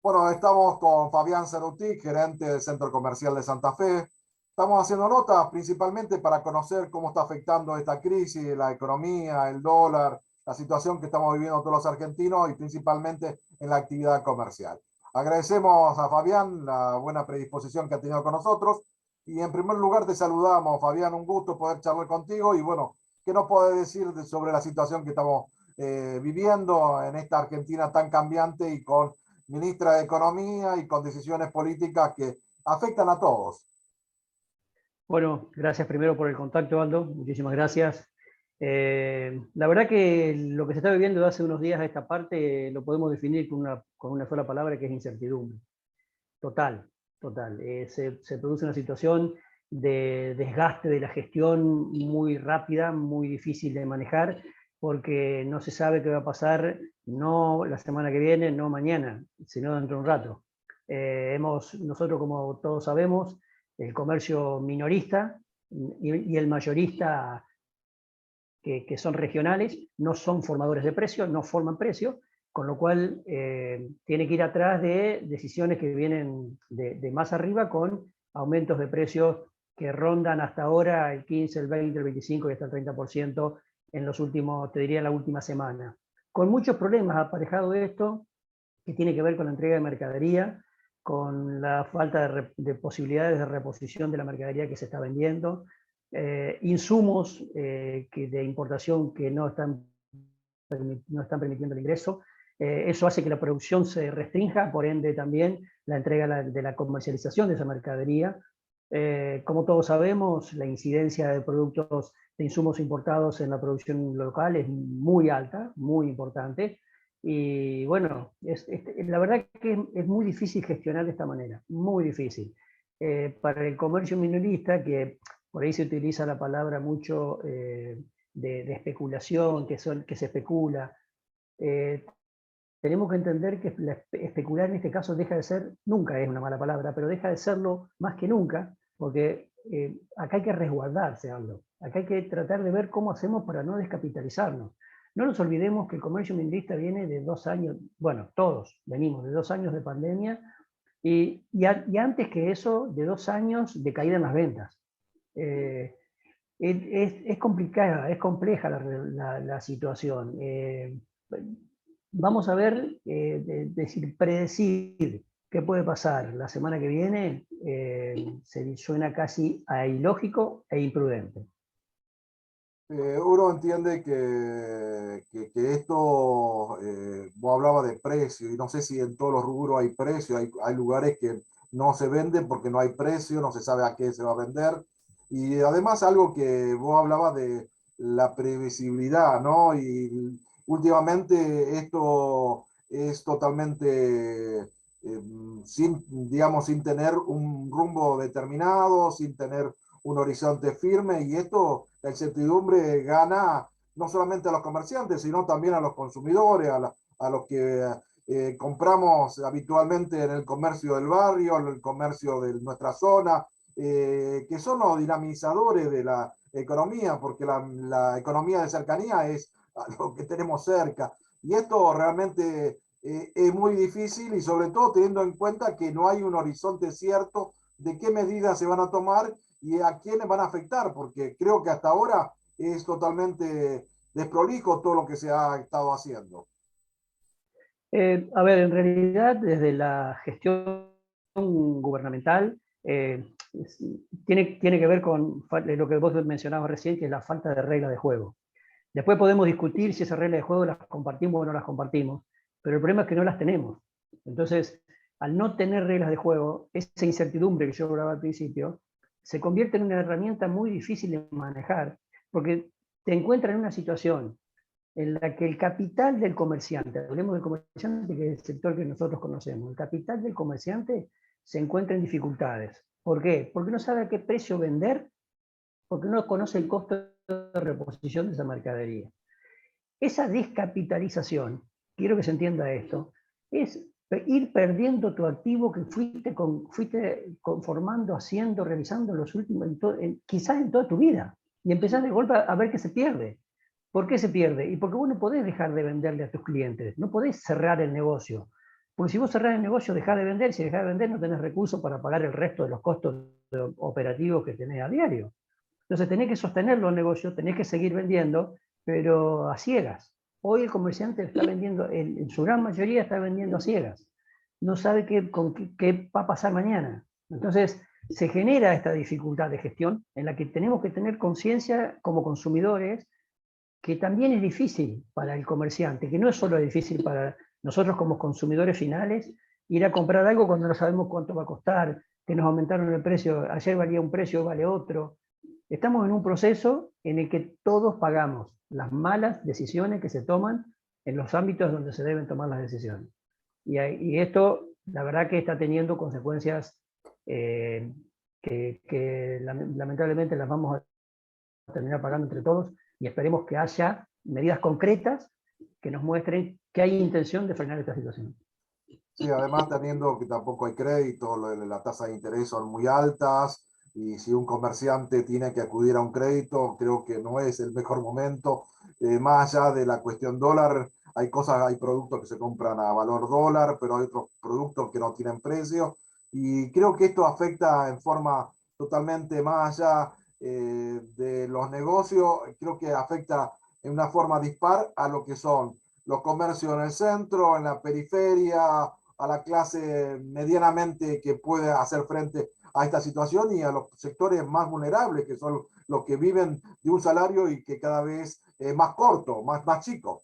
Bueno, estamos con Fabián Cerruti, gerente del Centro Comercial de Santa Fe. Estamos haciendo notas principalmente para conocer cómo está afectando esta crisis, la economía, el dólar, la situación que estamos viviendo todos los argentinos y principalmente en la actividad comercial. Agradecemos a Fabián la buena predisposición que ha tenido con nosotros y en primer lugar te saludamos, Fabián, un gusto poder charlar contigo y bueno, ¿qué nos puedes decir sobre la situación que estamos viviendo en esta Argentina tan cambiante y con ministra de Economía y con decisiones políticas que afectan a todos? Bueno, gracias primero por el contacto, Aldo. Muchísimas gracias. La verdad que lo que se está viviendo de hace unos días a esta parte lo podemos definir con una sola palabra, que es incertidumbre. Total, total. Se produce una situación de desgaste de la gestión muy rápida, muy difícil de manejar, porque no se sabe qué va a pasar, no la semana que viene, no mañana, sino dentro de un rato. Nosotros, como todos sabemos, el comercio minorista y el mayorista, que son regionales, no son formadores de precios, no forman precios, con lo cual tiene que ir atrás de decisiones que vienen de más arriba, con aumentos de precios que rondan hasta ahora el 15, el 20, el 25 y hasta el 30% en los últimos, te diría, la última semana. Con muchos problemas aparejado esto, que tiene que ver con la entrega de mercadería, con la falta de posibilidades de reposición de la mercadería que se está vendiendo, insumos de importación que no están permitiendo el ingreso. Eso hace que la producción se restrinja, por ende también la entrega de la comercialización de esa mercadería. Como todos sabemos, la incidencia de productos, de insumos importados en la producción local es muy alta, muy importante. Y bueno, la verdad que es muy difícil gestionar de esta manera, muy difícil. Para el comercio minorista, que por ahí se utiliza la palabra mucho de especulación, que se especula, eh, tenemos que entender que especular en este caso deja de ser, nunca es una mala palabra, pero deja de serlo más que nunca, porque acá hay que resguardarse, Aldo. Acá hay que tratar de ver cómo hacemos para no descapitalizarnos. No nos olvidemos que el comercio minorista viene de 2 años, bueno, todos venimos de 2 años de pandemia y antes que eso, de 2 años de caída en las ventas. Es complicada, es compleja la situación. Vamos a ver, predecir qué puede pasar la semana que viene, se suena casi a ilógico e imprudente. Uno entiende que esto, vos hablabas de precio, y no sé si en todos los rubros hay precio, hay lugares que no se venden porque no hay precio, no se sabe a qué se va a vender, y además algo que vos hablabas de la previsibilidad, ¿no? Y últimamente esto es totalmente, sin, digamos, sin tener un rumbo determinado, sin tener un horizonte firme, y esto, la incertidumbre gana no solamente a los comerciantes, sino también a los consumidores, a los que compramos habitualmente en el comercio del barrio, en el comercio de nuestra zona, que son los dinamizadores de la economía, porque la economía de cercanía es a lo que tenemos cerca. Y esto realmente es muy difícil, y sobre todo teniendo en cuenta que no hay un horizonte cierto de qué medidas se van a tomar y a quiénes van a afectar, porque creo que hasta ahora es totalmente desprolijo todo lo que se ha estado haciendo. A ver, en realidad, desde la gestión gubernamental, tiene que ver con lo que vos mencionabas recién, que es la falta de reglas de juego. Después podemos discutir si esas reglas de juego las compartimos o no las compartimos, pero el problema es que no las tenemos. Entonces, al no tener reglas de juego, esa incertidumbre que yo hablaba al principio, se convierte en una herramienta muy difícil de manejar, porque te encuentras en una situación en la que el capital del comerciante, hablemos del comerciante, que es el sector que nosotros conocemos, el capital del comerciante se encuentra en dificultades. ¿Por qué? Porque no sabe a qué precio vender, porque no conoce el costo de reposición de esa mercadería. Esa descapitalización, quiero que se entienda esto, es ir perdiendo tu activo que fuiste conformando, haciendo, realizando los últimos, quizás en toda tu vida, y empezar de golpe a ver que se pierde. ¿Por qué se pierde? Y porque vos no podés dejar de venderle a tus clientes, no podés cerrar el negocio. Porque si vos cerrás el negocio, dejás de vender, si dejás de vender no tenés recursos para pagar el resto de los costos operativos que tenés a diario. Entonces tenés que sostenerlo el negocio, tenés que seguir vendiendo, pero a ciegas. Hoy el comerciante está vendiendo, en su gran mayoría está vendiendo a ciegas. No sabe qué va a pasar mañana. Entonces se genera esta dificultad de gestión en la que tenemos que tener conciencia como consumidores que también es difícil para el comerciante, que no es solo difícil para nosotros como consumidores finales, ir a comprar algo cuando no sabemos cuánto va a costar, que nos aumentaron el precio, ayer valía un precio, hoy vale otro. Estamos en un proceso en el que todos pagamos las malas decisiones que se toman en los ámbitos donde se deben tomar las decisiones. Y esto, la verdad que está teniendo consecuencias eh, que lamentablemente las vamos a terminar pagando entre todos y esperemos que haya medidas concretas que nos muestren que hay intención de frenar esta situación. Sí, además teniendo que tampoco hay crédito, la tasa de interés son muy altas y si un comerciante tiene que acudir a un crédito, creo que no es el mejor momento. Más allá de la cuestión dólar, hay cosas, hay productos que se compran a valor dólar, pero hay otros productos que no tienen precio y creo que esto afecta en forma totalmente más allá de los negocios, creo que afecta en una forma dispar a lo que son los comercios en el centro, en la periferia, a la clase medianamente que puede hacer frente a esta situación y a los sectores más vulnerables, que son los que viven de un salario y que cada vez es más corto, más chico.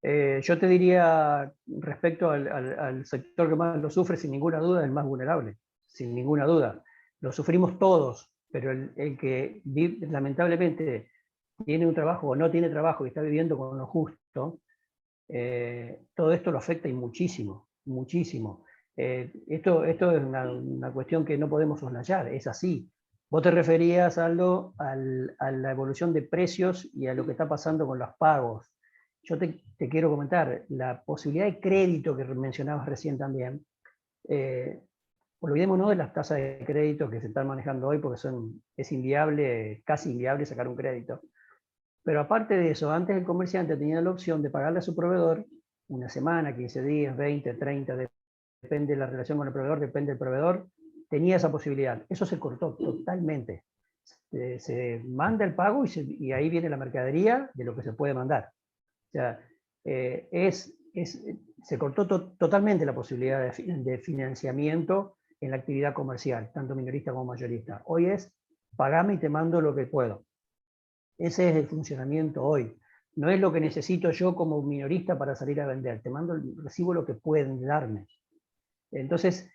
Yo te diría, respecto al sector que más lo sufre, sin ninguna duda, el más vulnerable, sin ninguna duda. Lo sufrimos todos, pero el que lamentablemente tiene un trabajo o no tiene trabajo y está viviendo con lo justo, todo esto lo afecta y muchísimo, muchísimo. Esto es una cuestión que no podemos soslayar, es así. Vos te referías, Aldo, a la evolución de precios y a lo que está pasando con los pagos. Yo te quiero comentar, la posibilidad de crédito que mencionabas recién también, olvidémonos de las tasas de crédito que se están manejando hoy porque es inviable, casi inviable sacar un crédito. Pero aparte de eso, antes el comerciante tenía la opción de pagarle a su proveedor una semana, 15 días, 20, 30, depende de la relación con el proveedor, depende del proveedor, tenía esa posibilidad. Eso se cortó totalmente. Se manda el pago y ahí viene la mercadería de lo que se puede mandar. O sea, se cortó totalmente la posibilidad de financiamiento en la actividad comercial, tanto minorista como mayorista. Hoy es, pagame y te mando lo que puedo. Ese es el funcionamiento hoy. No es lo que necesito yo como minorista para salir a vender. Te mando, recibo lo que pueden darme. Entonces,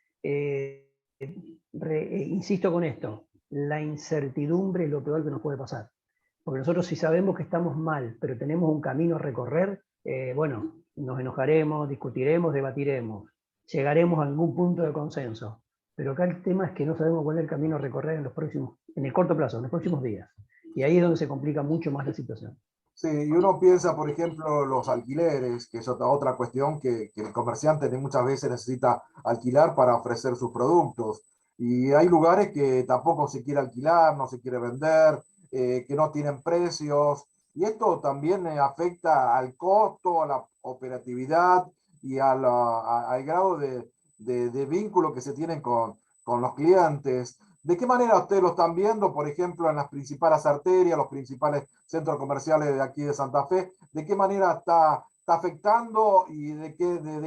insisto con esto, la incertidumbre es lo peor que nos puede pasar. Porque nosotros si sabemos que estamos mal, pero tenemos un camino a recorrer, bueno, nos enojaremos, discutiremos, debatiremos, llegaremos a algún punto de consenso. Pero acá el tema es que no sabemos cuál es el camino a recorrer en el corto plazo, en los próximos días. Y ahí es donde se complica mucho más la situación. Sí, y uno piensa, por ejemplo, los alquileres, que es otra cuestión que el comerciante muchas veces necesita alquilar para ofrecer sus productos. Y hay lugares que tampoco se quiere alquilar, no se quiere vender, que no tienen precios. Y esto también afecta al costo, a la operatividad y al grado de vínculo que se tienen con los clientes. ¿De qué manera ustedes lo están viendo, por ejemplo, en las principales arterias, los principales centros comerciales de aquí de Santa Fe? ¿De qué manera está afectando y de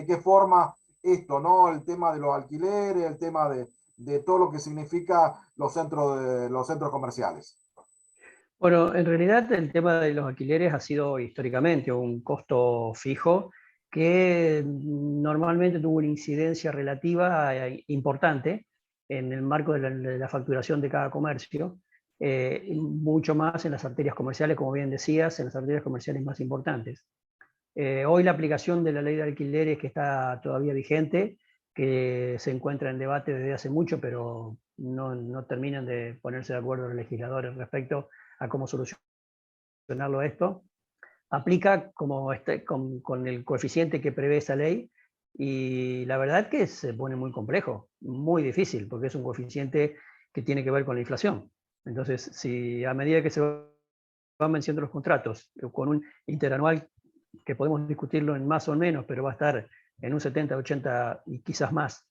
qué forma esto, ¿no? El tema de los alquileres, el tema de todo lo que significa los centros comerciales. Bueno, en realidad el tema de los alquileres ha sido históricamente un costo fijo que normalmente tuvo una incidencia relativa importante en el marco de la facturación de cada comercio, mucho más en las arterias comerciales, como bien decías, en las arterias comerciales más importantes. Hoy la aplicación de la ley de alquileres que está todavía vigente, que se encuentra en debate desde hace mucho, pero no terminan de ponerse de acuerdo los legisladores respecto a cómo solucionarlo esto, aplica con el coeficiente que prevé esa ley y la verdad que se pone muy complejo, muy difícil, porque es un coeficiente que tiene que ver con la inflación. Entonces, si a medida que se van venciendo los contratos con un interanual que podemos discutirlo en más o menos, pero va a estar en un 70, 80 y quizás más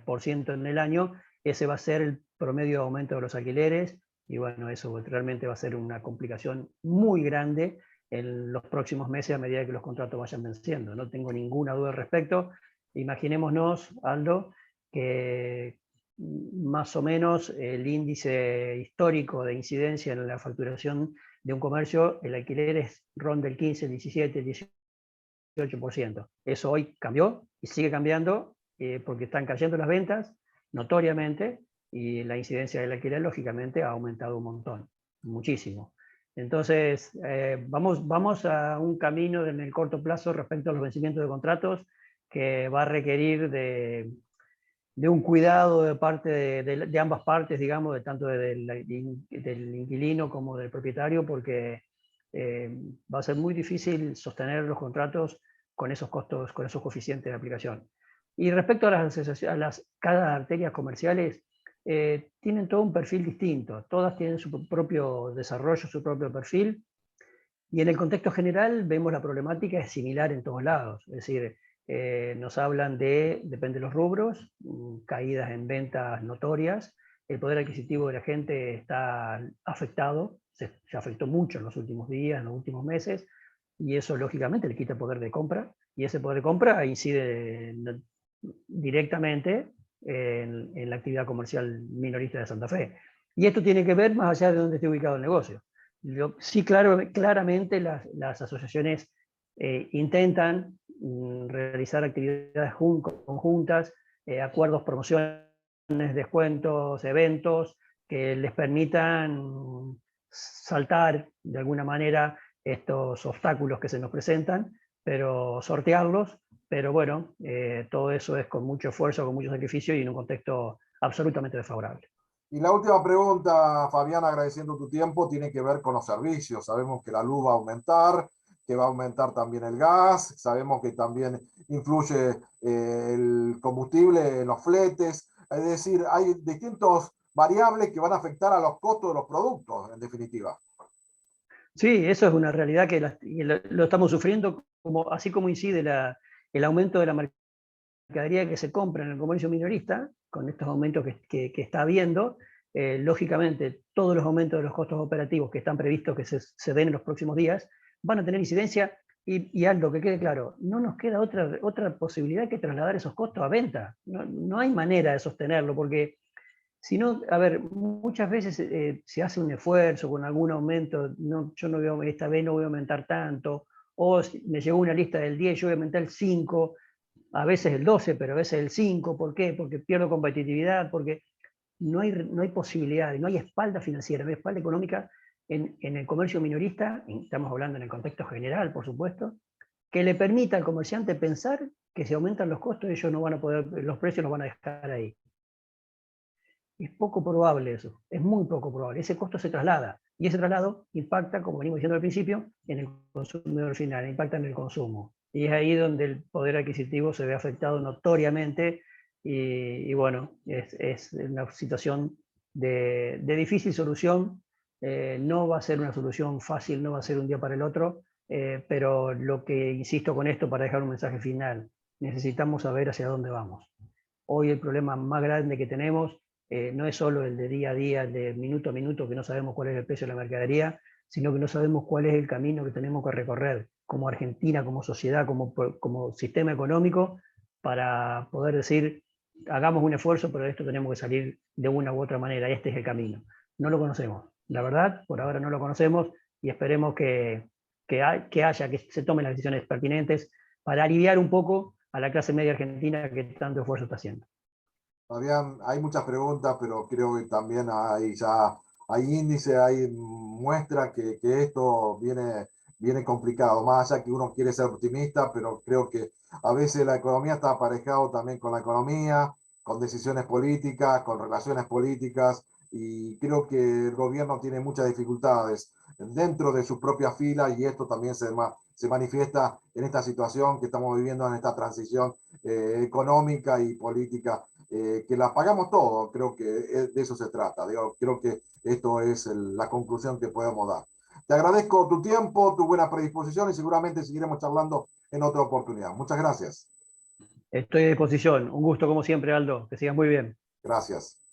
por ciento en el año, ese va a ser el promedio de aumento de los alquileres, y bueno, eso realmente va a ser una complicación muy grande en los próximos meses a medida que los contratos vayan venciendo. No tengo ninguna duda al respecto. Imaginémonos, Aldo, que más o menos el índice histórico de incidencia en la facturación de un comercio, el alquiler ronda el 15, el 17, el 18%. Eso hoy cambió y sigue cambiando porque están cayendo las ventas notoriamente y la incidencia del alquiler lógicamente ha aumentado un montón, muchísimo. Entonces, vamos a un camino en el corto plazo respecto a los vencimientos de contratos que va a requerir de un cuidado de parte de ambas partes, digamos, de tanto del inquilino como del propietario, porque va a ser muy difícil sostener los contratos con esos costos, con esos coeficientes de aplicación. Y respecto a cada arterias comerciales, tienen todo un perfil distinto, todas tienen su propio desarrollo, su propio perfil, y en el contexto general vemos la problemática es similar en todos lados, es decir, nos hablan depende de los rubros, caídas en ventas notorias, el poder adquisitivo de la gente está afectado, se afectó mucho en los últimos días, en los últimos meses, y eso lógicamente le quita poder de compra, y ese poder de compra incide directamente en la actividad comercial minorista de Santa Fe. Y esto tiene que ver más allá de dónde esté ubicado el negocio. Sí, claramente las asociaciones intentan realizar actividades conjuntas, acuerdos, promociones, descuentos, eventos que les permitan saltar de alguna manera estos obstáculos que se nos presentan, pero sortearlos, pero bueno, todo eso es con mucho esfuerzo, con mucho sacrificio y en un contexto absolutamente desfavorable. Y la última pregunta, Fabián, agradeciendo tu tiempo, tiene que ver con los servicios. Sabemos que la luz va a aumentar, que va a aumentar también el gas, sabemos que también influye el combustible en los fletes. Es decir, hay distintos variables que van a afectar a los costos de los productos, en definitiva. Sí, eso es una realidad que lo estamos sufriendo, así como incide el aumento de la mercadería que se compra en el comercio minorista, con estos aumentos que está habiendo. Lógicamente, todos los aumentos de los costos operativos que están previstos que se den en los próximos días van a tener incidencia, y algo que quede claro, no nos queda otra posibilidad que trasladar esos costos a venta. No hay manera de sostenerlo, porque si no, a ver, muchas veces se hace un esfuerzo con algún aumento, no, yo no veo, esta vez no voy a aumentar tanto, o me llegó una lista del 10, yo voy a aumentar el 5, a veces el 12, pero a veces el 5, ¿por qué? Porque pierdo competitividad, porque no hay posibilidad, no hay espalda financiera, no hay espalda económica en el comercio minorista, estamos hablando en el contexto general, por supuesto, que le permita al comerciante pensar que si aumentan los costos, ellos no van a poder, los precios los van a dejar ahí. Es poco probable eso, es muy poco probable. Ese costo se traslada, y ese traslado impacta, como venimos diciendo al principio, en el consumidor final, impacta en el consumo. Y es ahí donde el poder adquisitivo se ve afectado notoriamente, y bueno, es una situación de difícil solución. No va a ser una solución fácil, no va a ser un día para el otro, pero lo que insisto con esto para dejar un mensaje final, necesitamos saber hacia dónde vamos. Hoy el problema más grande que tenemos no es solo el de día a día, el de minuto a minuto, que no sabemos cuál es el precio de la mercadería, sino que no sabemos cuál es el camino que tenemos que recorrer como Argentina, como sociedad, como sistema económico, para poder decir, hagamos un esfuerzo, pero de esto tenemos que salir de una u otra manera, este es el camino. No lo conocemos, la verdad, por ahora no lo conocemos, y esperemos que se tomen las decisiones pertinentes para aliviar un poco a la clase media argentina que tanto esfuerzo está haciendo. Fabián, hay muchas preguntas, pero creo que también hay índice, hay muestra que esto viene complicado, más allá que uno quiere ser optimista, pero creo que a veces la economía está aparejado también con la economía, con decisiones políticas, con relaciones políticas, y creo que el gobierno tiene muchas dificultades dentro de sus propias filas, y esto también se manifiesta en esta situación que estamos viviendo, en esta transición económica y política, que la pagamos todo. Creo que de eso se trata. Digo, creo que esto es la conclusión que podemos dar. Te agradezco tu tiempo, tu buena predisposición, y seguramente seguiremos charlando en otra oportunidad. Muchas gracias. Estoy a disposición. Un gusto como siempre, Aldo. Que sigas muy bien. Gracias.